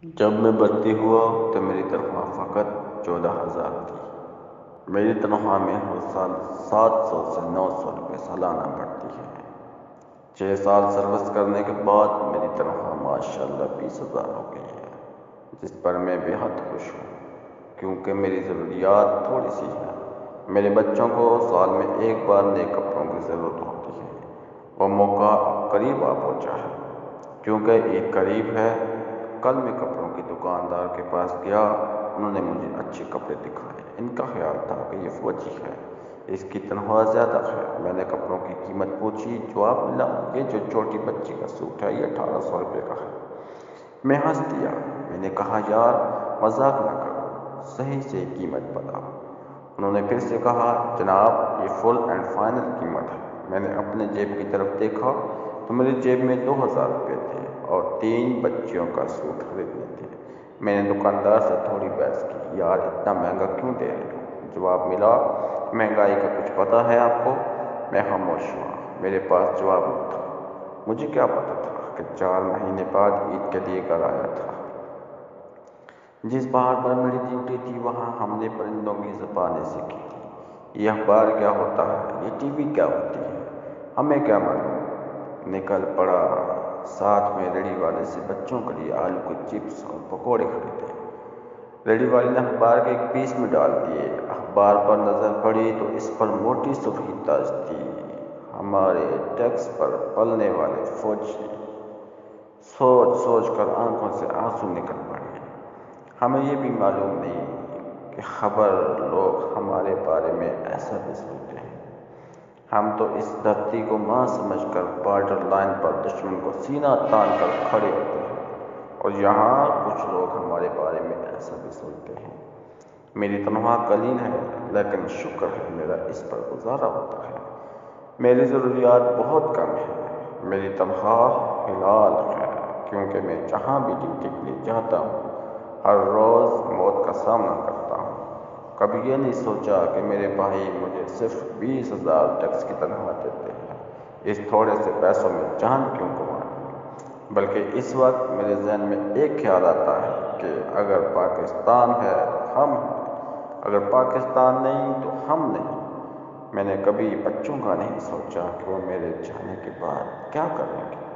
جب میں بھرتی ہوا تو میری تنخواہ فقط 14,000 تھی۔ میری تنخواہ میں ہر سال 700 سے 900 روپے سالانہ بڑھتی ہے۔ 6 سال سروس کرنے کے بعد میری تنخواہ ماشاءاللہ 20,000 ہو گئی ہے، جس پر میں بے حد خوش ہوں، کیونکہ میری ضروریات تھوڑی سی ہیں۔ میرے بچوں کو سال میں ایک بار نئے کپڑوں کی ضرورت ہوتی ہے۔ وہ موقع اب قریب آ پہنچا ہے، کیونکہ عید قریب ہے۔ کل میں کپڑوں کی دکاندار کے پاس گیا، انہوں نے مجھے اچھے کپڑے دکھائے۔ ان کا خیال تھا کہ یہ فوجی ہے، اس کی تنخواہ زیادہ ہے۔ میں نے کپڑوں کی قیمت پوچھی، جواب ملا یہ جو چھوٹی بچی کا سوٹ ہے یہ 1,800 روپے کا ہے۔ میں ہنس دیا۔ میں نے کہا یار مذاق نہ کرو، صحیح سے قیمت بتاؤ۔ انہوں نے پھر سے کہا جناب یہ فل اینڈ فائنل قیمت ہے۔ میں نے اپنے جیب کی طرف دیکھا تو میری جیب میں 2,000 روپے تھے اور 3 بچیوں کا سوٹ خریدنے تھے۔ میں نے دکاندار سے تھوڑی بحث کی، یار اتنا مہنگا کیوں دے رہے ہو؟ جواب ملا مہنگائی کا کچھ پتہ ہے آپ کو؟ میں خاموش ہوا، میرے پاس جواب نہیں تھا۔ مجھے کیا پتہ تھا کہ 4 مہینے بعد عید کے لیے گھر آیا تھا۔ جس پہاڑ پر میری ڈیوٹی تھی وہاں ہم نے پرندوں کی زبانیں سیکھی تھی۔ یہ اخبار کیا ہوتا ہے، یہ ٹی وی کیا ہوتی ہے، ہمیں کیا معلوم۔ نکل پڑا، ساتھ میں ریڑھی والے سے بچوں کے لیے آلو کے چپس اور پکوڑے خریدے۔ ریڑھی والے نے اخبار کے ایک پیس میں ڈال دیے۔ اخبار پر نظر پڑی تو اس پر موٹی سرخی درج تھی، ہمارے ٹیکس پر پلنے والے فوجی۔ سوچ سوچ کر آنکھوں سے آنسو نکل پڑے۔ ہمیں یہ بھی معلوم نہیں کہ خبر لوگ ہمارے بارے میں ایسا بھی سنتے ہیں۔ ہم تو اس دھرتی کو ماں سمجھ کر بارڈر لائن پر دشمن کو سینہ تان کر کھڑے ہوتے ہیں، اور یہاں کچھ لوگ ہمارے بارے میں ایسا بھی سنتے ہیں۔ میری تنخواہ قلیل ہے، لیکن شکر ہے میرا اس پر گزارا ہوتا ہے۔ میری ضروریات بہت کم ہیں۔ میری تنخواہ حلال ہے، کیونکہ میں جہاں بھی ڈیوٹی کے لیے جاتا ہوں ہر روز موت کا سامنا کرتا ہوں۔ کبھی یہ نہیں سوچا کہ میرے بھائی مجھے صرف 20,000 ٹیکس کی تنخواہ دیتے ہیں، اس تھوڑے سے پیسوں میں جان کیوں گنوانی۔ بلکہ اس وقت میرے ذہن میں ایک خیال آتا ہے کہ اگر پاکستان ہے تو ہم ہیں، اگر پاکستان نہیں تو ہم نہیں۔ میں نے کبھی بچوں کا نہیں سوچا کہ وہ میرے جانے کے بعد کیا کریں گے۔